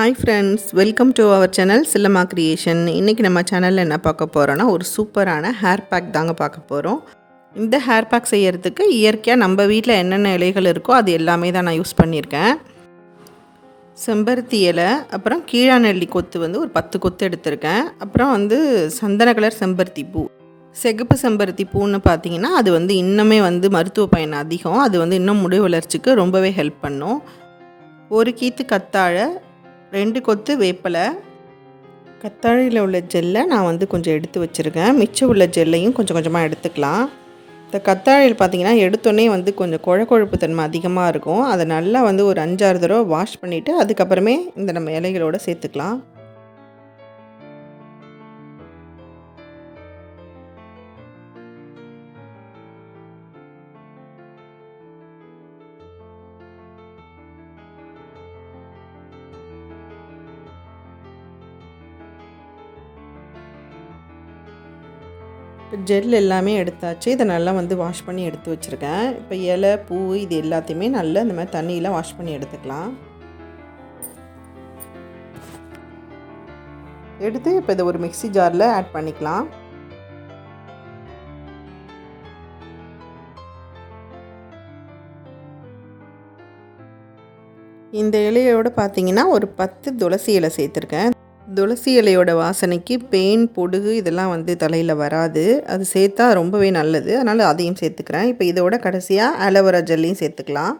Hi friends, welcome to our channel Chillamma creation. இன்றைக்கி நம்ம சேனலில் என்ன பார்க்க போகிறோன்னா ஒரு சூப்பரான ஹேர் பேக் தாங்க பார்க்க போகிறோம். இந்த ஹேர் பேக் செய்கிறதுக்கு இயற்கையாக நம்ம வீட்டில் என்னென்ன இலைகள் இருக்கோ அது எல்லாமே தான் நான் யூஸ் பண்ணியிருக்கேன். செம்பருத்தி இலை, அப்புறம் கீழாநெல்லி கொத்து ஒரு 10 கொத்து எடுத்திருக்கேன். அப்புறம் சந்தன கலர் செம்பருத்தி பூ. சிகப்பு செம்பருத்தி பூன்னு பார்த்தீங்கன்னா அது இன்னுமே மருத்துவ பயன் அதிகம். அது இன்னும் முடி வளர்ச்சிக்கு ரொம்பவே ஹெல்ப் பண்ணும். ஒரு கீத்து கத்தாழை, 2 கொத்து வேப்பிலை. கத்தாழையில் உள்ள ஜெல்லை நான் கொஞ்சம் எடுத்து வச்சுருக்கேன். மிச்சம் உள்ள ஜெல்லையும் கொஞ்சம் கொஞ்சமாக எடுத்துக்கலாம். இந்த கத்தாழையில் பார்த்திங்கன்னா எடுத்தோடனே கொஞ்சம் கொழப்பு தன்மை அதிகமாக இருக்கும். அதை நல்லா ஒரு 5-6 தடவை வாஷ் பண்ணிவிட்டு அதுக்கப்புறமே இந்த நம்ம இலைகளோடு சேர்த்துக்கலாம். ஜெல் எல்லாமே எடுத்தாச்சு. இதை நல்லா வாஷ் பண்ணி எடுத்து வச்சுருக்கேன். இப்போ இலை, பூ இது எல்லாத்தையுமே நல்லா இந்த மாதிரி தண்ணியில் வாஷ் பண்ணி எடுத்துக்கலாம். எடுத்து இப்போ இதை ஒரு மிக்ஸி ஜாரில் ஆட் பண்ணிக்கலாம். இந்த இலையோடு பார்த்தீங்கன்னா ஒரு 10 துளசி இலை சேர்த்துருக்கேன். துளசி இலையோட வாசனைக்கு பேன், பொடுகு இதெல்லாம் தலையில் வராது. அது சேர்த்தா ரொம்பவே நல்லது. அதனால் அதையும் சேர்த்துக்கிறேன். இப்போ இதோட கடைசியாக ஆலோவேரா ஜெல்லையும் சேர்த்துக்கலாம்.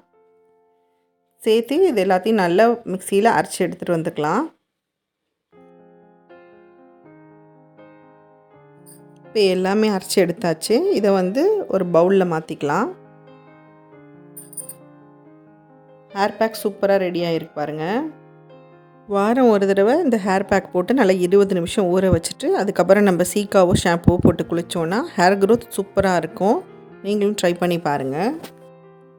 சேர்த்து இது எல்லாத்தையும் நல்லா மிக்சியில் அரைச்சி எடுத்துகிட்டு வந்துக்கலாம். இப்போ எல்லாமே அரைச்சி எடுத்தாச்சு. இதை ஒரு பவுலில் மாற்றிக்கலாம். ஹேர் பேக் சூப்பராக ரெடி ஆகிருக்கு பாருங்கள். வாரம் ஒரு தடவை இந்த ஹேர் பேக் போட்டு நல்லா 20 நிமிஷம் ஊற வச்சுட்டு அதுக்கப்புறம் நம்ம சீக்காவோ ஷாம்புவோ போட்டு குளித்தோன்னா ஹேர் க்ரோத் சூப்பராக இருக்கும். நீங்களும் ட்ரை பண்ணி பாருங்கள்.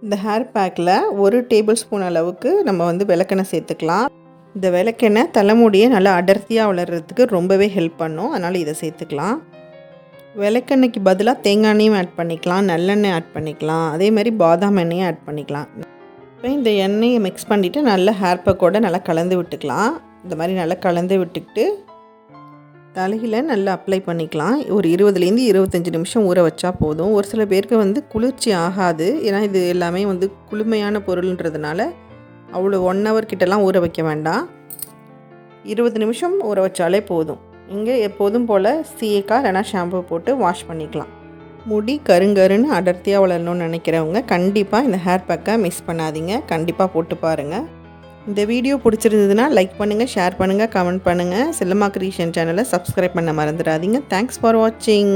இந்த ஹேர் பேக்கில் 1 டேபிள் ஸ்பூன் அளவுக்கு நம்ம விளக்கெண்ணெய் சேர்த்துக்கலாம். இந்த விளக்கெண்ணெய் தலைமுடியை நல்லா அடர்த்தியாக வளர்கிறதுக்கு ரொம்பவே ஹெல்ப் பண்ணும். அதனால் இதை சேர்த்துக்கலாம். விளக்கெண்ணெய்க்கு பதிலாக தேங்காய் எண்ணெயும் ஆட் பண்ணிக்கலாம், நல்லெண்ணெய் ஆட் பண்ணிக்கலாம், அதே மாதிரி பாதாம் எண்ணெயும் ஆட் பண்ணிக்கலாம். இப்போ இந்த எண்ணெயை மிக்ஸ் பண்ணிவிட்டு நல்லா ஹேர் பேக்கோடு நல்லா கலந்து விட்டுக்கலாம். இந்த மாதிரி நல்லா கலந்து விட்டுக்கிட்டு தலையில் நல்லா அப்ளை பண்ணிக்கலாம். ஒரு 20லேருந்து 25 நிமிஷம் ஊற வச்சா போதும். ஒரு சில பேருக்கு குளிர்ச்சி ஆகாது. ஏன்னா இது எல்லாமே குளுமையான பொருள்ன்றதுனால அவ்வளோ 1 ஹவர் கிட்டலாம் ஊற வைக்க வேண்டாம். 20 நிமிஷம் ஊற வச்சாலே போதும். இங்கே எப்போதும் போல் சீயக்காய் இல்லைனா ஷாம்பு போட்டு வாஷ் பண்ணிக்கலாம். முடி கருங்கருன்னு அடர்த்தியாக வளரணும்னு நினைக்கிறவங்க கண்டிப்பாக இந்த ஹேர் பேக்கை மிஸ் பண்ணாதீங்க. கண்டிப்பாக போட்டு பாருங்கள். இந்த வீடியோ பிடிச்சிருந்ததுன்னா லைக் பண்ணுங்கள், ஷேர் பண்ணுங்கள், கமெண்ட் பண்ணுங்கள். சில்லம்மா கிரியேஷன் சேனலை சப்ஸ்கிரைப் பண்ண மறந்துடாதீங்க. தேங்க்ஸ் ஃபார் வாட்சிங்.